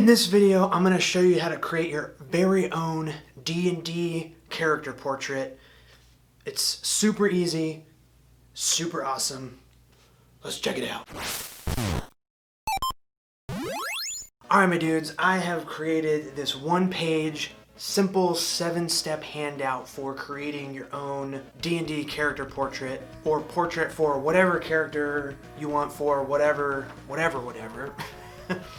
In this video, I'm going to show you how to create your very own D&D character portrait. It's super easy, super awesome. Let's check it out. Alright my dudes, I have created this one-page, simple 7-step handout for creating your own D&D character portrait, or portrait for whatever character you want for whatever.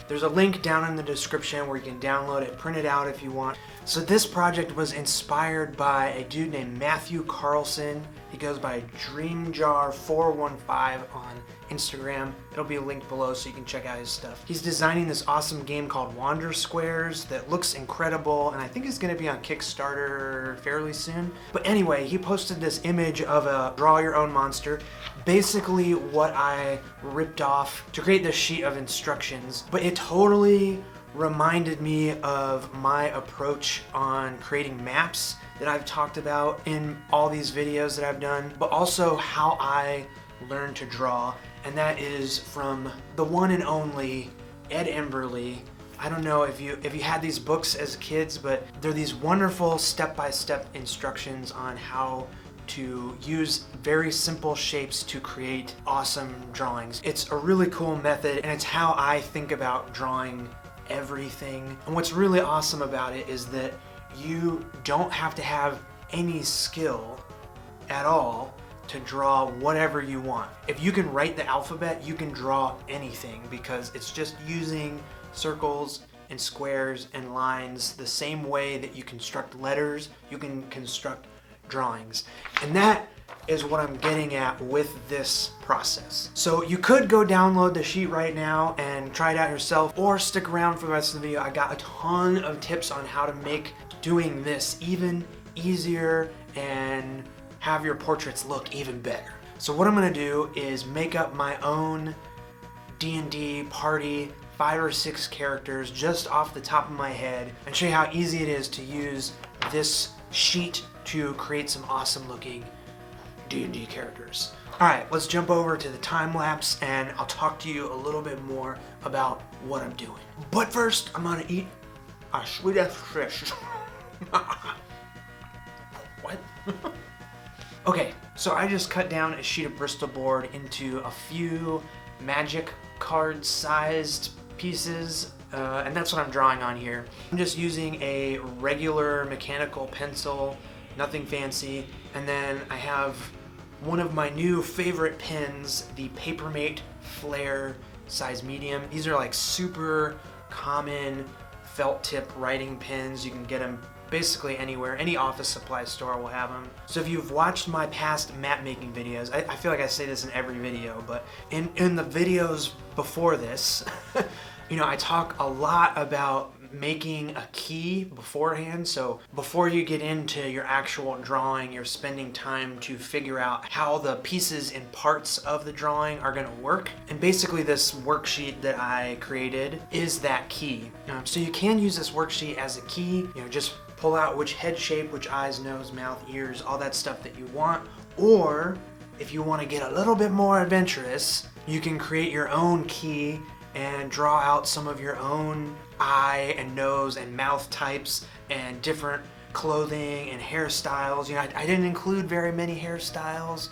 There's a link down in the description where you can download it, print it out if you want. So this project was inspired by a dude named Matthew Carlson. He goes by DreamJar415 on Instagram. It'll be linked below so you can check out his stuff. He's designing this awesome game called Wander Squares that looks incredible, and I think it's going to be on Kickstarter fairly soon. But anyway, he posted this image of a draw your own monster, basically what I ripped off to create this sheet of instructions, but it totally reminded me of my approach on creating maps that I've talked about in all these videos that I've done, but also how I learned to draw, and that is from the one and only Ed Emberley. I don't know if you had these books as kids, but they're these wonderful step-by-step instructions on how to use very simple shapes to create awesome drawings. It's a really cool method, and it's how I think about drawing everything. And what's really awesome about it is that you don't have to have any skill at all to draw whatever you want. If you can write the alphabet, you can draw anything, because it's just using circles and squares and lines the same way that you construct letters, you can construct drawings. And that is what I'm getting at with this process. So you could go download the sheet right now and try it out yourself, or stick around for the rest of the video. I got a ton of tips on how to make doing this even easier and have your portraits look even better. So what I'm gonna do is make up my own D&D party, 5 or 6 characters just off the top of my head, and show you how easy it is to use this sheet to create some awesome looking D&D characters. Alright, let's jump over to the time lapse and I'll talk to you a little bit more about what I'm doing. But first, I'm gonna eat a Swedish fish. What? Okay, so I just cut down a sheet of Bristol board into a few magic card sized pieces, and that's what I'm drawing on here. I'm just using a regular mechanical pencil, nothing fancy, and then I have one of my new favorite pens, the Papermate Flare size medium. These are like super common felt tip writing pens. You can get them basically anywhere. Any office supply store will have them. So if you've watched my past map making videos, I feel like I say this in every video, but in the videos before this, you know, I talk a lot about making a key beforehand. So before you get into your actual drawing, you're spending time to figure out how the pieces and parts of the drawing are going to work. And basically this worksheet that I created is that key. So you can use this worksheet as a key, you know, just pull out which head shape, which eyes, nose, mouth, ears, all that stuff that you want. Or if you want to get a little bit more adventurous, you can create your own key and draw out some of your own eye and nose and mouth types and different clothing and hairstyles. You know, I didn't include very many hairstyles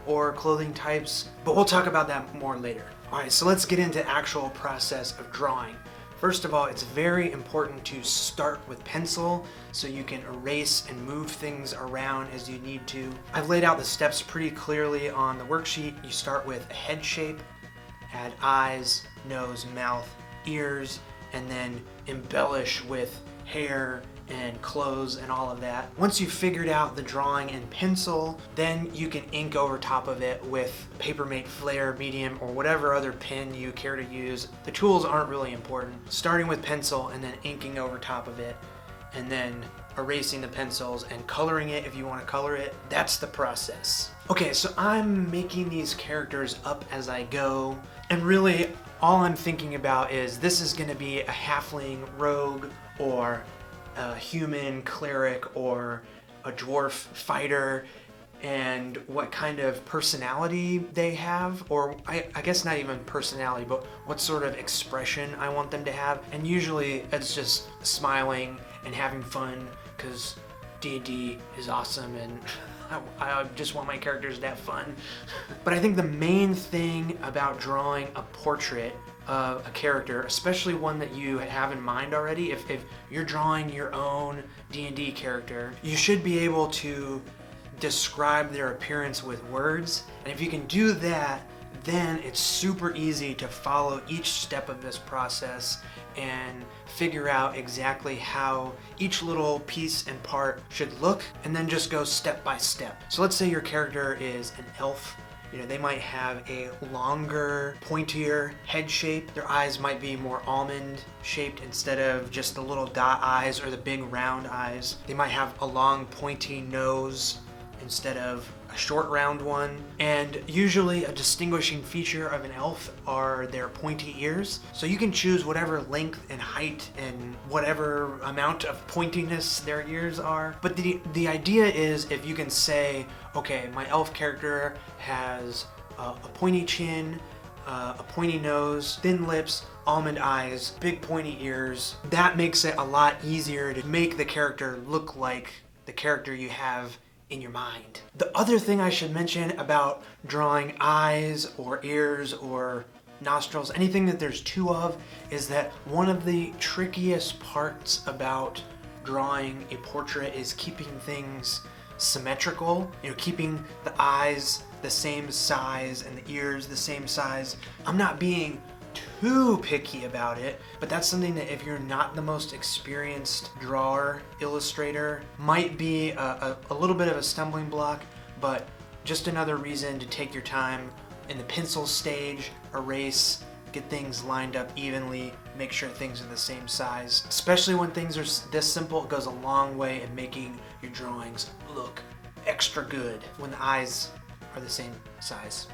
or clothing types, but we'll talk about that more later. All right, so let's get into the actual process of drawing. First of all, it's very important to start with pencil so you can erase and move things around as you need to. I've laid out the steps pretty clearly on the worksheet. You start with a head shape, add eyes, nose, mouth, ears, and then embellish with hair and clothes and all of that. Once you've figured out the drawing in pencil, then you can ink over top of it with Papermate Flare medium or whatever other pen you care to use. The tools aren't really important. Starting with pencil and then inking over top of it, and then erasing the pencils and coloring it if you want to color it. That's the process. Okay, so I'm making these characters up as I go, and really all I'm thinking about is this is going to be a halfling rogue, or a human cleric, or a dwarf fighter. and what kind of personality they have, or I guess not even personality, but what sort of expression I want them to have. And usually it's just smiling and having fun, because D&D is awesome and I just want my characters to have fun. But I think the main thing about drawing a portrait of a character, especially one that you have in mind already, if you're drawing your own D&D character, you should be able to describe their appearance with words. And if you can do that, then it's super easy to follow each step of this process and figure out exactly how each little piece and part should look, and then just go step by step. So let's say your character is an elf. You know, they might have a longer, pointier head shape. Their eyes might be more almond shaped instead of just the little dot eyes or the big round eyes. They might have a long, pointy nose instead of a short round one. And usually a distinguishing feature of an elf are their pointy ears. So you can choose whatever length and height and whatever amount of pointiness their ears are. But the idea is, if you can say, okay, my elf character has a pointy chin, a pointy nose, thin lips, almond eyes, big pointy ears, that makes it a lot easier to make the character look like the character you have in your mind. The other thing I should mention about drawing eyes or ears or nostrils, anything that there's two of, is that one of the trickiest parts about drawing a portrait is keeping things symmetrical. You know, keeping the eyes the same size and the ears the same size. I'm not being too picky about it, but that's something that if you're not the most experienced drawer, illustrator, might be a little bit of a stumbling block, but just another reason to take your time in the pencil stage, erase, get things lined up evenly, make sure things are the same size. Especially when things are this simple, it goes a long way in making your drawings look extra good when the eyes are the same size.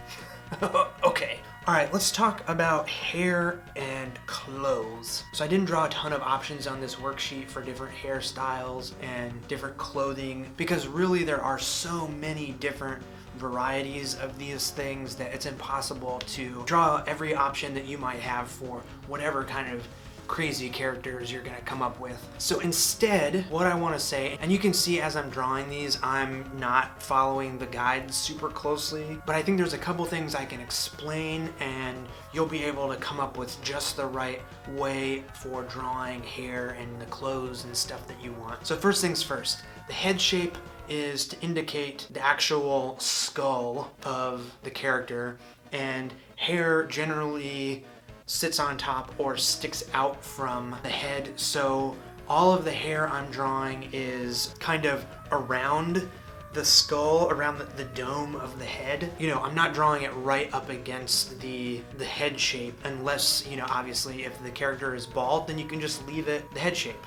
Okay. All right, let's talk about hair and clothes. So I didn't draw a ton of options on this worksheet for different hairstyles and different clothing, because really there are so many different varieties of these things that it's impossible to draw every option that you might have for whatever kind of crazy characters you're gonna come up with. So instead, what I wanna say, and you can see as I'm drawing these, I'm not following the guide super closely, but I think there's a couple things I can explain and you'll be able to come up with just the right way for drawing hair and the clothes and stuff that you want. So first things first, the head shape is to indicate the actual skull of the character, and hair generally sits on top or sticks out from the head. So all of the hair I'm drawing is kind of around the skull, around the dome of the head. You know, I'm not drawing it right up against the head shape, unless, you know, obviously if the character is bald, then you can just leave it the head shape.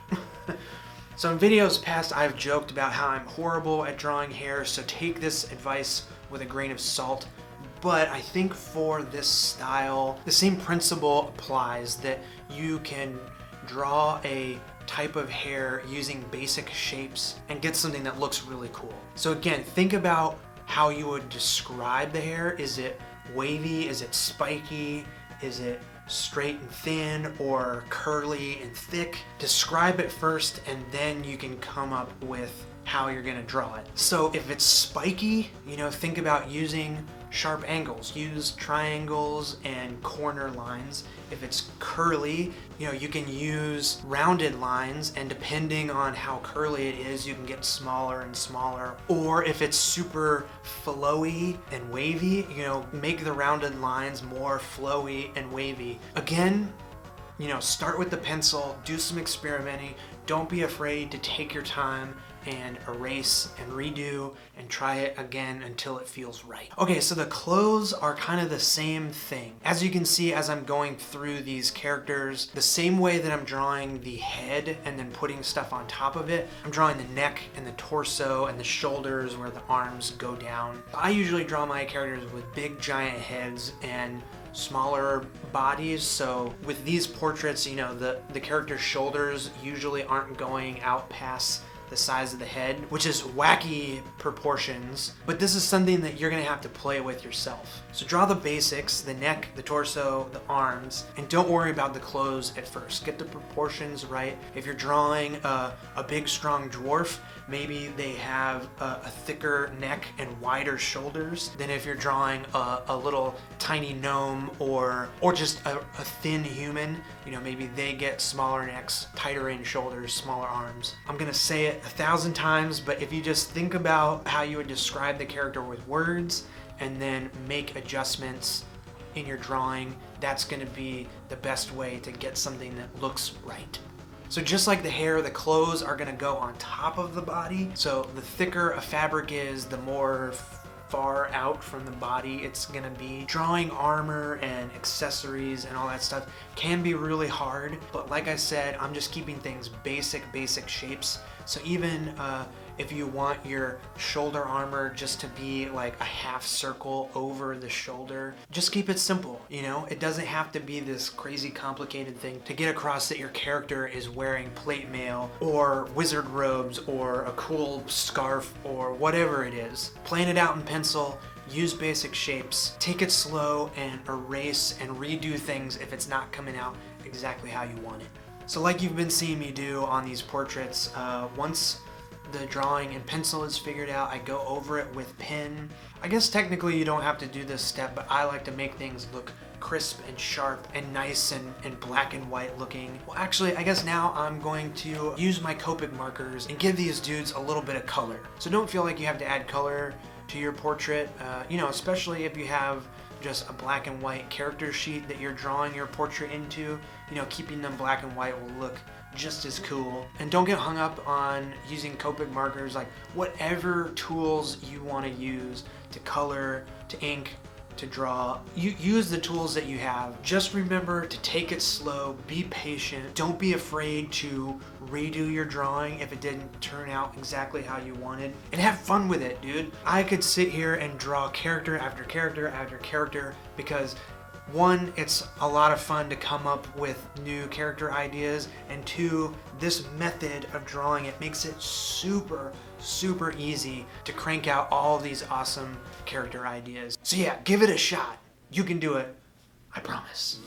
So in videos past, I've joked about how I'm horrible at drawing hair, so take this advice with a grain of salt. But I think for this style, the same principle applies, that you can draw a type of hair using basic shapes and get something that looks really cool. So again, think about how you would describe the hair. Is it wavy? Is it spiky? Is it straight and thin, or curly and thick? Describe it first, and then you can come up with how you're gonna draw it. So if it's spiky, you know, think about using sharp angles. Use triangles and corner lines. If it's curly, you know, you can use rounded lines, and depending on how curly it is, you can get smaller and smaller. Or if it's super flowy and wavy, you know, make the rounded lines more flowy and wavy. Again, you know, start with the pencil, do some experimenting. Don't be afraid to take your time and erase and redo and try it again until it feels right. Okay, so the clothes are kind of the same thing. As you can see, as I'm going through these characters, the same way that I'm drawing the head and then putting stuff on top of it, I'm drawing the neck and the torso and the shoulders where the arms go down. I usually draw my characters with big giant heads and smaller bodies. So with these portraits, you know, the character's shoulders usually aren't going out past the size of the head, which is wacky proportions, but this is something that you're gonna have to play with yourself. So draw the basics, the neck, the torso, the arms, and don't worry about the clothes at first. Get the proportions right. If you're drawing a big, strong dwarf, maybe they have a thicker neck and wider shoulders than if you're drawing a little tiny gnome or just a thin human. You know, maybe they get smaller necks, tighter in shoulders, smaller arms. I'm gonna say it 1,000 times, but if you just think about how you would describe the character with words and then make adjustments in your drawing, that's gonna be the best way to get something that looks right. So just like the hair, the clothes are gonna go on top of the body. So the thicker a fabric is, the more far out from the body it's gonna be. Drawing armor and accessories and all that stuff can be really hard, but like I said, I'm just keeping things basic shapes. So even if you want your shoulder armor just to be like a half circle over the shoulder, just keep it simple, you know? It doesn't have to be this crazy complicated thing to get across that your character is wearing plate mail or wizard robes or a cool scarf or whatever it is. Plan it out in pencil, use basic shapes, take it slow and erase and redo things if it's not coming out exactly how you want it. So like you've been seeing me do on these portraits, once the drawing in pencil is figured out, I go over it with pen. I guess technically you don't have to do this step, but I like to make things look crisp and sharp and nice and black and white looking. Well, actually, I guess now I'm going to use my Copic markers and give these dudes a little bit of color. So don't feel like you have to add color to your portrait, you know, especially if you have just a black and white character sheet that you're drawing your portrait into. You know, keeping them black and white will look just as cool. And don't get hung up on using Copic markers. Like, whatever tools you want to use to color, to ink, to draw, you use the tools that you have. Just remember to take it slow, be patient, don't be afraid to redo your drawing if it didn't turn out exactly how you wanted, and have fun with it, dude. I could sit here and draw character after character after character because one, it's a lot of fun to come up with new character ideas, and two, this method of drawing it makes it super easy to crank out all these awesome character ideas. So yeah, give it a shot. You can do it, I promise.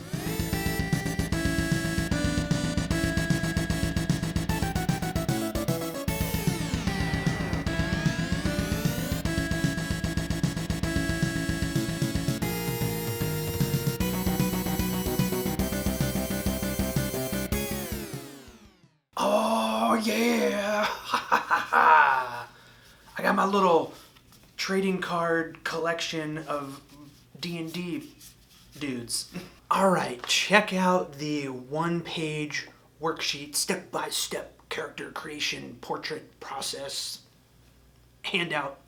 Oh yeah! I got my little trading card collection of D&D dudes. Alright, check out the one-page worksheet, step-by-step character creation portrait process handout.pdf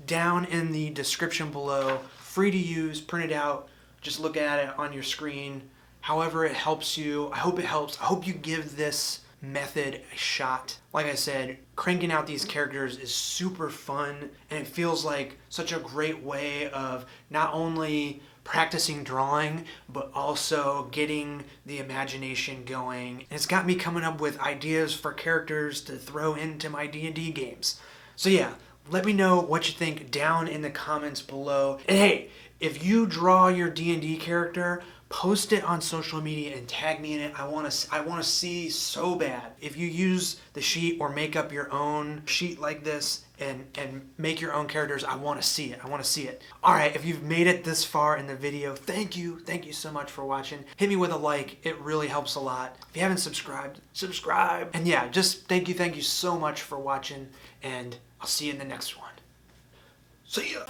down in the description below. Free to use, print it out, just look at it on your screen. However it helps you, I hope it helps. I hope you give this method a shot. Like I said, cranking out these characters is super fun, and it feels like such a great way of not only practicing drawing, but also getting the imagination going. And it's got me coming up with ideas for characters to throw into my D&D games. So yeah, let me know what you think down in the comments below. And hey, if you draw your D&D character, post it on social media and tag me in it. I want to see so bad. If you use the sheet or make up your own sheet like this and make your own characters, I want to see it. I want to see it. All right, if you've made it this far in the video, thank you so much for watching. Hit me with a like. It really helps a lot. If you haven't subscribed, subscribe. And yeah, just thank you so much for watching, and I'll see you in the next one. See ya.